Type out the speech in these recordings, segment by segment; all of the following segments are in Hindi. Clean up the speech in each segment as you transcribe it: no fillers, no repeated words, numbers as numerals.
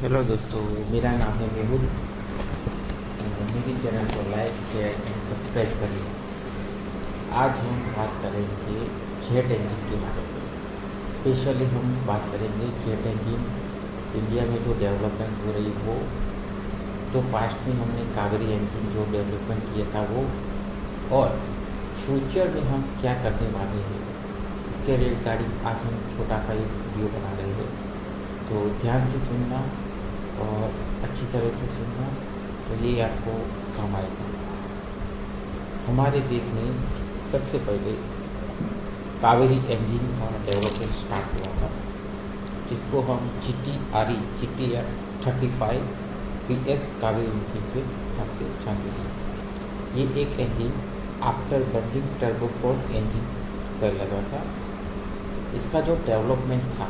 हेलो दोस्तों, मेरा नाम है मेहुल। मेरे चैनल को लाइक शेयर एंड सब्सक्राइब करिए। आज हम बात करेंगे जेट इंजन के बारे में। स्पेशली हम बात करेंगे जेट इंजन इंडिया में जो डेवलपमेंट हो रही वो, तो पास्ट में हमने कावेरी इंजन जो डेवलपमेंट किया था वो, और फ्यूचर में हम क्या करने वाले हैं इसके रिगार्डिंग आज हम छोटा सा एक वीडियो बना रहे हैं। तो ध्यान से सुनना और अच्छी तरह से सुनना, तो ये आपको काम आएगा। हमारे देश में सबसे पहले कावेरी इंजन का डेवलपमेंट स्टार्ट हुआ था, जिसको हम GTX 35 PS कावेरी इंजन के नाम से जानते थे। ये एक इंजन आफ्टर बर्निंग टर्बोप्रोप इंजन कहलाता था। इसका जो डेवलपमेंट था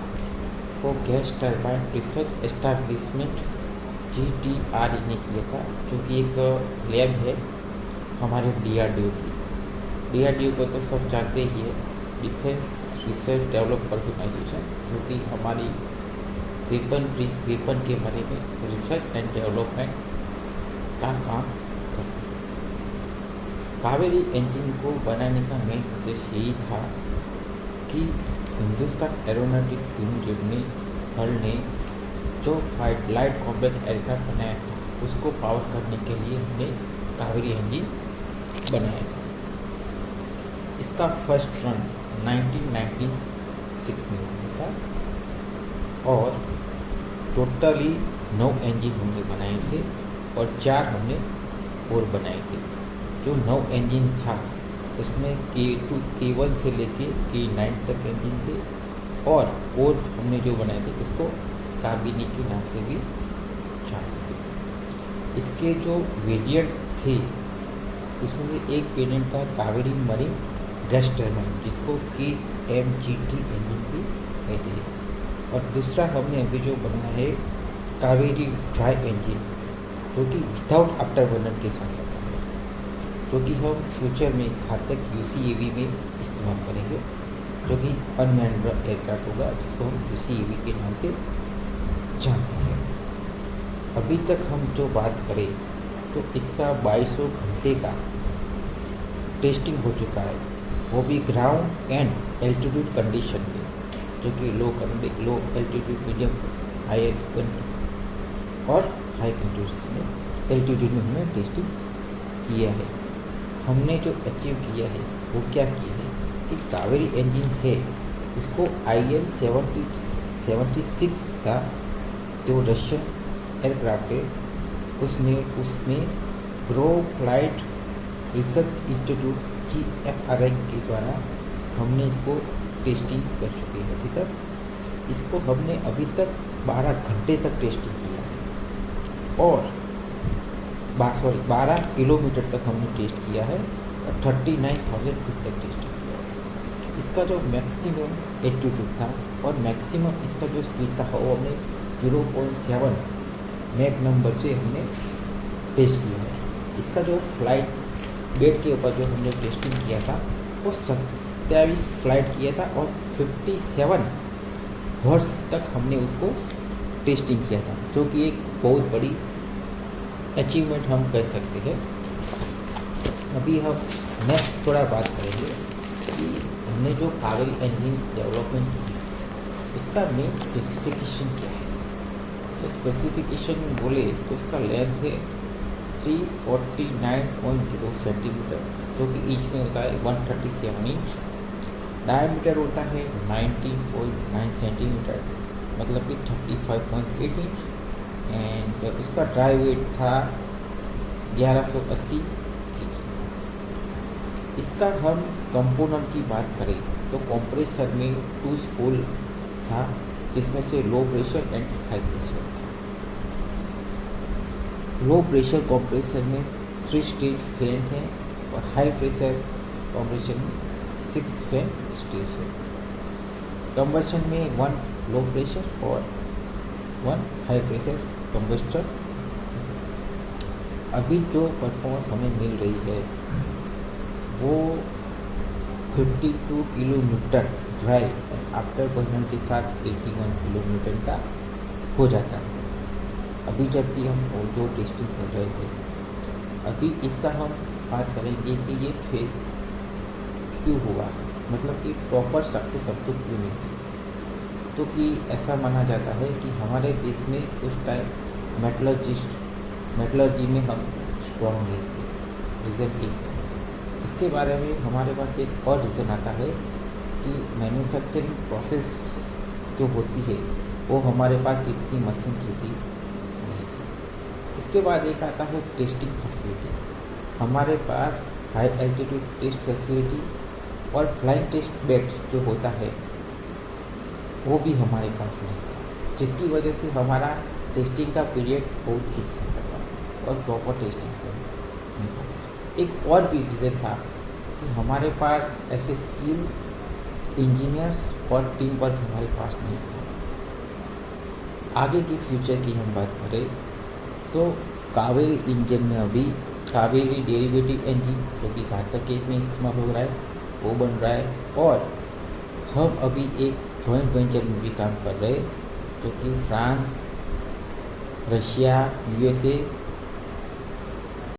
वो gas turbine research establishment GTRE ने किया था, जो कि एक लैब है हमारे DRDO की। DRDO को तो सब जानते ही है, डिफेंस रिसर्च डेवलप ऑर्गेनाइजेशन, जो कि हमारी वेपन के बारे में रिसर्च एंड डेवलपमेंट का काम करती है। कावेरी इंजन को बनाने का मेन उद्देश्य यही था कि हिंदुस्तान एरोनॉटिक्स लिमिटेड ने जो लाइट कॉम्बैट एयरक्राफ्ट बनाया था उसको पावर करने के लिए हमने कावेरी इंजन बनाया था। इसका फर्स्ट रन 1996 में हुआ था और टोटली 9 इंजन हमने बनाए थे और 4 हमने और बनाए थे। जो 9 इंजन था उसमें K2 K1 से लेके K9 तक इंजन थे, और हमने जो बनाए थे उसको काबिनी के नाम से भी जानते थे। इसके जो वेरिएंट थे उसमें से एक वेरिएंट था कावेरी मरीन गैस टरबाइन, जिसको KMGT इंजन भी कहते हैं, और दूसरा हमने अभी जो बनाया है कावेरी ड्राई इंजन, जो कि विदाउट आफ्टर बर्नर के साथ आता है, जो कि हम फ्यूचर में घातक UCAV में इस्तेमाल करेंगे, जो कि अनमैन्ड एयरक्राफ्ट होगा, जिसको हम UCAV के नाम से जानते हैं। अभी तक हम जो बात करें तो इसका 2200 घंटे का टेस्टिंग हो चुका है, वो भी ग्राउंड एंड एल्टीट्यूड कंडीशन में, जो कि लो एल्टीट्यूड, मीडियम, हाई और हाई एल्टीट्यूड में हमने टेस्टिंग किया है। हमने जो अचीव किया है वो क्या किया है कि कावेरी इंजन है उसको IL-76 का जो रशियन एयरक्राफ्ट है उसमें grow flight research institute GFRI के द्वारा हमने इसको टेस्टिंग कर चुके हैं। अभी तक इसको हमने अभी तक 12 घंटे तक टेस्टिंग किया है, और 12 किलोमीटर तक हमने टेस्ट किया है और 39,000 फीट तक टेस्ट किया है। इसका जो मैक्सिमम एल्टीट्यूड था और मैक्सिमम इसका जो स्पीड था वो हमने 0.7 मैक नंबर से हमने टेस्ट किया है। इसका जो फ्लाइट बेड के ऊपर जो हमने टेस्टिंग किया था वो 27 फ्लाइट किया था और 57 हॉर्स तक हमने उसको टेस्टिंग किया था, जो कि एक बहुत बड़ी अचीवमेंट हम कह सकते हैं। अभी हम नेक्स्ट थोड़ा बात करेंगे कि हमने जो कावेरी इंजन डेवलपमेंट की उसका मेन स्पेसिफिकेशन क्या है। तो स्पेसिफिकेशन बोले तो उसका लेंथ है 349.0 सेंटीमीटर, जो कि इंच में होता है 137 इंच। डायमीटर होता है 19.9 सेंटीमीटर, मतलब कि 35.8 इंच। एंड उसका ड्राई वेट था 1180 kg। इसका हम कंपोनेंट की बात करें तो कंप्रेसर में 2 स्पूल था, जिसमें से low pressure and high pressure था। लो प्रेशर कंप्रेसर में 3 स्टेज फैन है और हाई प्रेशर कंप्रेसर में 6 फैन स्टेज है। कंबशन में 1 लो प्रेशर और 1 हाई प्रेशर कंबस्टर। अभी जो परफॉर्मेंस हमें मिल रही है वो 52 किलोमीटर ड्राइव आफ्टर बर्नर के साथ 81 किलोमीटर का हो जाता है। अभी जब भी हम जो टेस्टिंग कर रहे थे, अभी इसका हम बात करेंगे कि ये फेल क्यों हुआ, मतलब कि प्रॉपर सक्सेस अब तो क्यों नहीं हुई। तो कि ऐसा माना जाता है कि हमारे देश में उस टाइम मेटलर्जी में हम स्ट्रॉन्ग नहीं थे, रीज़न एक था। इसके बारे में हमारे पास एक और रीज़न आता है कि मैन्युफैक्चरिंग प्रोसेस जो होती है वो हमारे पास इतनी मशीनरी की नहीं थी। इसके बाद एक आता है टेस्टिंग फैसिलिटी। हमारे पास हाई एल्टीट्यूड टेस्ट फैसिलिटी और फ्लाइंग टेस्ट बेड जो होता है वो भी हमारे पास नहीं था, जिसकी वजह से हमारा टेस्टिंग का पीरियड बहुत खींच सकता था और प्रॉपर टेस्टिंग हो नहीं पाता। एक और भी रीज़न था कि हमारे पास ऐसे स्किल इंजीनियर्स और टीम वर्क हमारे पास नहीं था। आगे की फ्यूचर की हम बात करें तो कावेरी इंजन में अभी कावेरी डेरिवेटिव इंजन जो कि घातक केस में इस्तेमाल हो रहा है वो बन रहा है, और हम अभी एक जॉइंट वेंचर में भी काम कर रहे हैं जो कि फ्रांस, रशिया, यूएसए